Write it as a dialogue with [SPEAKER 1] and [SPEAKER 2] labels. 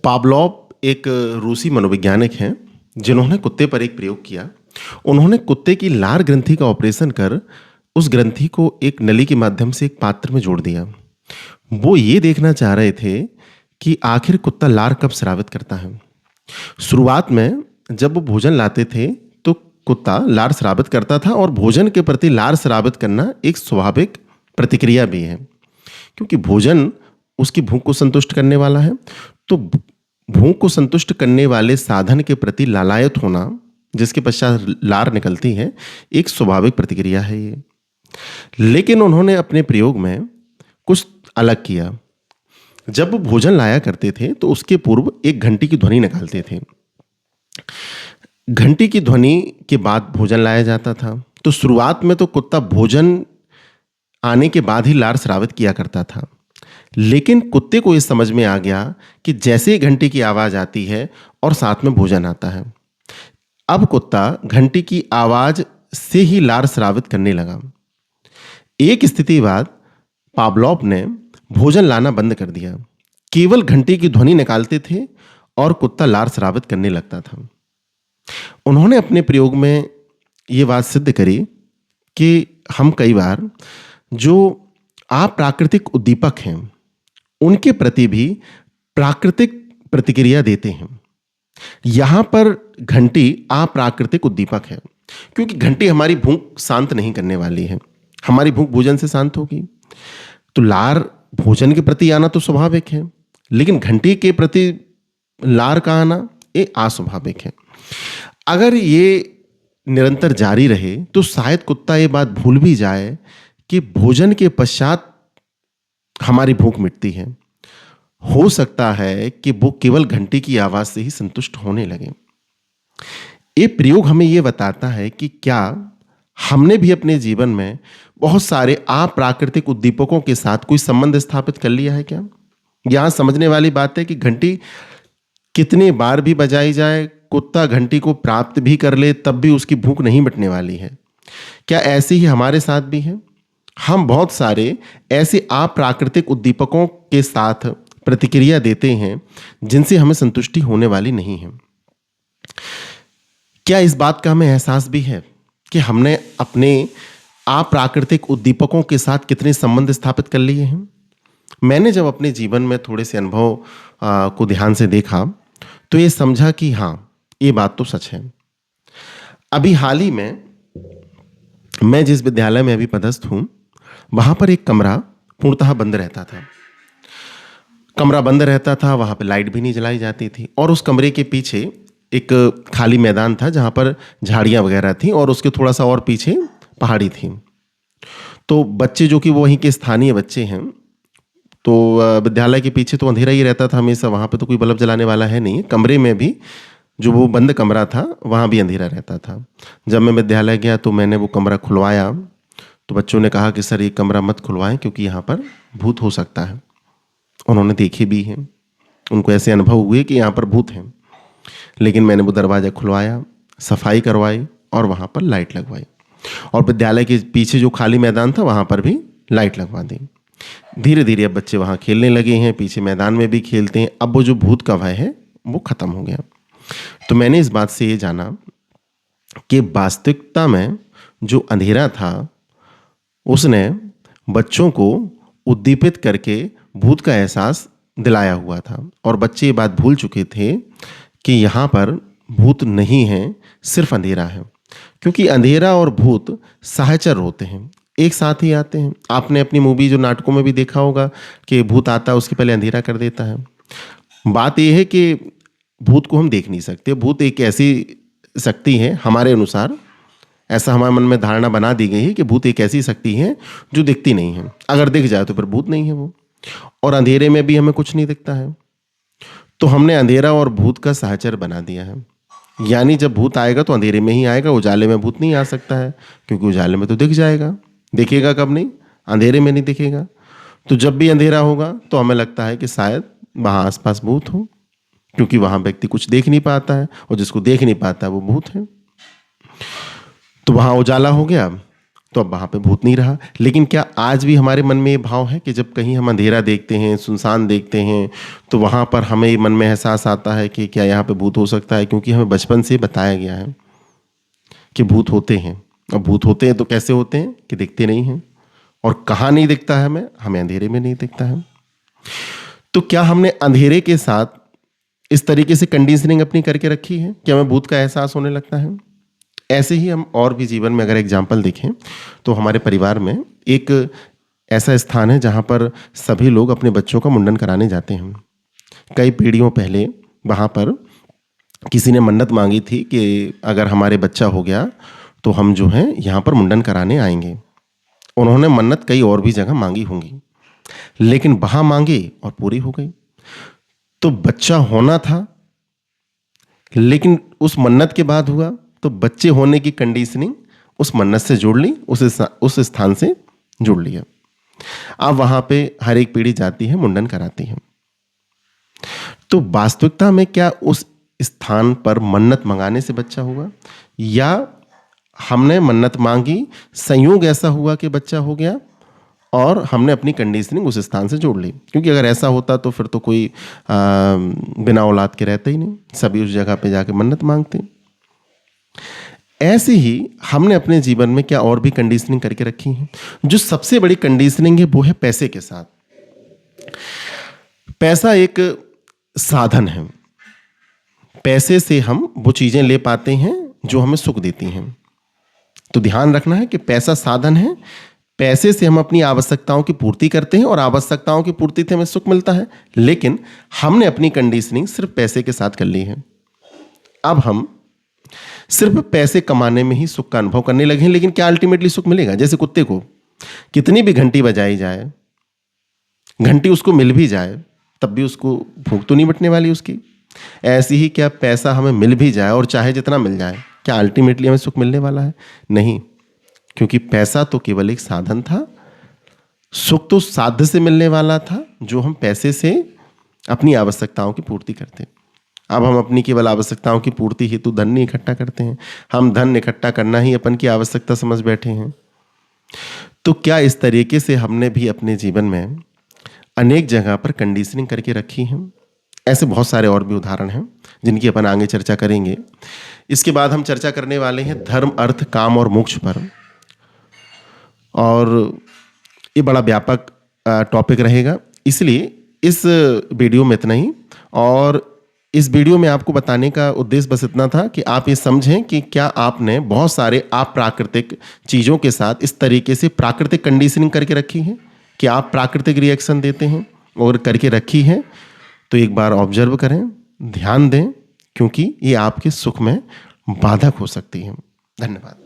[SPEAKER 1] Pavlov एक रूसी मनोवैज्ञानिक हैं जिन्होंने कुत्ते पर एक प्रयोग किया। उन्होंने कुत्ते की लार ग्रंथि का ऑपरेशन कर उस ग्रंथि को एक नली के माध्यम से एक पात्र में जोड़ दिया। वो ये देखना चाह रहे थे कि आखिर कुत्ता लार कब स्रावित करता है। शुरुआत में जब वो भोजन लाते थे तो कुत्ता लार स्रावित करता था और भोजन के प्रति लार स्रावित करना एक स्वाभाविक प्रतिक्रिया भी है, क्योंकि भोजन उसकी भूख को संतुष्ट करने वाला है। तो भूख को संतुष्ट करने वाले साधन के प्रति लालायत होना, जिसके पश्चात लार निकलती है, एक स्वाभाविक प्रतिक्रिया है ये। लेकिन उन्होंने अपने प्रयोग में कुछ अलग किया। जब वो भोजन लाया करते थे तो उसके पूर्व एक घंटी की ध्वनि निकालते थे। घंटी की ध्वनि के बाद भोजन लाया जाता था। तो शुरुआत में तो कुत्ता भोजन आने के बाद ही लार स्रावित किया करता था, लेकिन कुत्ते को इस समझ में आ गया कि जैसे ही घंटी की आवाज आती है और साथ में भोजन आता है, अब कुत्ता घंटी की आवाज से ही लार स्रावित करने लगा। एक स्थिति बाद पावलोव ने भोजन लाना बंद कर दिया, केवल घंटी की ध्वनि निकालते थे और कुत्ता लार स्रावित करने लगता था। उन्होंने अपने प्रयोग में ये बात सिद्ध करी कि हम कई बार जो अप्राकृतिक उद्दीपक हैं उनके प्रति भी प्राकृतिक प्रतिक्रिया देते हैं। यहां पर घंटी अप्राकृतिक उद्दीपक है, क्योंकि घंटी हमारी भूख शांत नहीं करने वाली है। हमारी भूख भोजन से शांत होगी, तो लार भोजन के प्रति आना तो स्वाभाविक है, लेकिन घंटी के प्रति लार का आना ये अस्वाभाविक है। अगर ये निरंतर जारी रहे तो शायद कुत्ता ये बात भूल भी जाए कि भोजन के पश्चात हमारी भूख मिटती है। हो सकता है कि वो केवल घंटी की आवाज से ही संतुष्ट होने लगे। ये प्रयोग हमें ये बताता है कि क्या हमने भी अपने जीवन में बहुत सारे अप्राकृतिक उद्दीपकों के साथ कोई संबंध स्थापित कर लिया है क्या? यहां समझने वाली बात है कि घंटी कितनी बार भी बजाई जाए, कुत्ता घंटी को प्राप्त भी कर ले, तब भी उसकी भूख नहीं मिटने वाली है। क्या ऐसे ही हमारे साथ भी है? हम बहुत सारे ऐसे अप्राकृतिक उद्दीपकों के साथ प्रतिक्रिया देते हैं जिनसे हमें संतुष्टि होने वाली नहीं है। क्या इस बात का हमें एहसास भी है कि हमने अपने अप्राकृतिक उद्दीपकों के साथ कितने संबंध स्थापित कर लिए हैं? मैंने जब अपने जीवन में थोड़े से अनुभव को ध्यान से देखा तो ये समझा कि हाँ, ये बात तो सच है। अभी हाल ही में मैं जिस विद्यालय में अभी पदस्थ हूं, वहां पर एक कमरा पूर्णतः बंद रहता था। कमरा बंद रहता था, वहां पे लाइट भी नहीं जलाई जाती थी और उस कमरे के पीछे एक खाली मैदान था जहां पर झाड़ियां वगैरह थी और उसके थोड़ा सा और पीछे पहाड़ी थी। तो बच्चे जो कि वो वहीं के स्थानीय बच्चे हैं, तो विद्यालय के पीछे तो अंधेरा ही रहता था हमेशा, वहां पे तो कोई बल्ब जलाने वाला है नहीं। कमरे में भी जो वो बंद कमरा था वहां भी अंधेरा रहता था। जब मैं विद्यालय गया तो मैंने वो कमरा खुलवाया तो बच्चों ने कहा कि सर ये कमरा मत खुलवाएं क्योंकि यहाँ पर भूत हो सकता है। उन्होंने देखे भी हैं, उनको ऐसे अनुभव हुए कि यहाँ पर भूत हैं। लेकिन मैंने वो दरवाजा खुलवाया, सफाई करवाई और वहां पर लाइट लगवाई और विद्यालय के पीछे जो खाली मैदान था वहां पर भी लाइट लगवा दी। धीरे धीरे अब बच्चे वहां खेलने लगे हैं, पीछे मैदान में भी खेलते हैं। अब वो जो भूत का भय है वो खत्म हो गया। तो मैंने इस बात से ये जाना कि वास्तविकता में जो अंधेरा था उसने बच्चों को उद्दीपित करके भूत का एहसास दिलाया हुआ था और बच्चे ये बात भूल चुके थे कि यहाँ पर भूत नहीं है, सिर्फ अंधेरा है। क्योंकि अंधेरा और भूत सहचर होते हैं, एक साथ ही आते हैं। आपने अपनी मूवी जो नाटकों में भी देखा होगा कि भूत आता है उसके पहले अंधेरा कर देता है। बात यह है कि भूत को हम देख नहीं सकते। भूत एक ऐसी शक्ति है, हमारे अनुसार ऐसा हमारे मन में धारणा बना दी गई है कि भूत एक ऐसी शक्ति है जो दिखती नहीं है। अगर दिख जाए तो फिर भूत नहीं है वो, और अंधेरे में भी हमें कुछ नहीं दिखता है। तो हमने अंधेरा और भूत का सहचर बना दिया है। यानी जब भूत आएगा तो अंधेरे में ही आएगा, उजाले में भूत नहीं आ सकता है, क्योंकि उजाले में तो दिख जाएगा। दिखेगा कब नहीं? अंधेरे में नहीं दिखेगा। तो जब भी अंधेरा होगा तो हमें लगता है कि शायद वहां आसपास भूत हो, क्योंकि वहां व्यक्ति कुछ देख नहीं पाता है और जिसको देख नहीं पाता है वो भूत है। तो वहां उजाला हो गया तो अब वहाँ पे भूत नहीं रहा। लेकिन क्या आज भी हमारे मन में ये भाव है कि जब कहीं हम अंधेरा देखते हैं, सुनसान देखते हैं, तो वहाँ पर हमें मन में एहसास आता है कि क्या यहाँ पे भूत हो सकता है? क्योंकि हमें बचपन से बताया गया है कि भूत होते हैं। अब भूत होते हैं तो कैसे होते हैं कि दिखते नहीं हैं। और कहाँ नहीं दिखता है हमें अंधेरे में नहीं दिखता है। तो क्या हमने अंधेरे के साथ इस तरीके से कंडीशनिंग अपनी करके रखी है कि हमें भूत का एहसास होने लगता है? ऐसे ही हम और भी जीवन में अगर एग्जाम्पल देखें तो हमारे परिवार में एक ऐसा स्थान है जहाँ पर सभी लोग अपने बच्चों का मुंडन कराने जाते हैं। कई पीढ़ियों पहले वहाँ पर किसी ने मन्नत मांगी थी कि अगर हमारे बच्चा हो गया तो हम जो है यहाँ पर मुंडन कराने आएंगे। उन्होंने मन्नत कई और भी जगह मांगी होंगी, लेकिन वहाँ मांगे और पूरी हो गई। तो बच्चा होना था, लेकिन उस मन्नत के बाद हुआ तो बच्चे होने की कंडीशनिंग उस मन्नत से जोड़ ली, उस स्थान से जोड़ लिया। अब वहां पे हर एक पीढ़ी जाती है, मुंडन कराती है। तो वास्तविकता में क्या उस स्थान पर मन्नत मंगाने से बच्चा हुआ, या हमने मन्नत मांगी, संयोग ऐसा हुआ कि बच्चा हो गया और हमने अपनी कंडीशनिंग उस स्थान से जोड़ ली? क्योंकि अगर ऐसा होता तो फिर तो कोई बिना औलाद के रहता ही नहीं, सभी उस जगह पे जाके मन्नत मांगते। ऐसे ही हमने अपने जीवन में क्या और भी कंडीशनिंग करके रखी है। जो सबसे बड़ी कंडीशनिंग है वो है पैसे के साथ। पैसा एक साधन है। पैसे से हम वो चीजें ले पाते हैं जो हमें सुख देती हैं। तो ध्यान रखना है कि पैसा साधन है। पैसे से हम अपनी आवश्यकताओं की पूर्ति करते हैं और आवश्यकताओं की पूर्ति से हमें सुख मिलता है, लेकिन हमने अपनी कंडीशनिंग सिर्फ पैसे के साथ कर ली है। अब हम सिर्फ पैसे कमाने में ही सुख का अनुभव करने लगे हैं, लेकिन क्या अल्टीमेटली सुख मिलेगा? जैसे कुत्ते को कितनी भी घंटी बजाई जाए, घंटी उसको मिल भी जाए, तब भी उसको भूख तो नहीं मिटने वाली उसकी। ऐसे ही क्या पैसा हमें मिल भी जाए और चाहे जितना मिल जाए, क्या अल्टीमेटली हमें सुख मिलने वाला है? नहीं, क्योंकि पैसा तो केवल एक साधन था। सुख तो साध्य से मिलने वाला था, जो हम पैसे से अपनी आवश्यकताओं की पूर्ति करते। अब हम अपनी केवल आवश्यकताओं की पूर्ति हेतु धन नहीं इकट्ठा करते हैं, हम धन इकट्ठा करना ही अपन की आवश्यकता समझ बैठे हैं। तो क्या इस तरीके से हमने भी अपने जीवन में अनेक जगह पर कंडीशनिंग करके रखी है? ऐसे बहुत सारे और भी उदाहरण हैं जिनकी अपन आगे चर्चा करेंगे। इसके बाद हम चर्चा करने वाले हैं धर्म, अर्थ, काम और मोक्ष पर, और ये बड़ा व्यापक टॉपिक रहेगा, इसलिए इस वीडियो में इतना ही। और इस वीडियो में आपको बताने का उद्देश्य बस इतना था कि आप ये समझें कि क्या आपने बहुत सारे अप्राकृतिक चीज़ों के साथ इस तरीके से प्राकृतिक कंडीशनिंग करके रखी है कि आप प्राकृतिक रिएक्शन देते हैं, और करके रखी है तो एक बार ऑब्जर्व करें, ध्यान दें, क्योंकि ये आपके सुख में बाधक हो सकती है। धन्यवाद।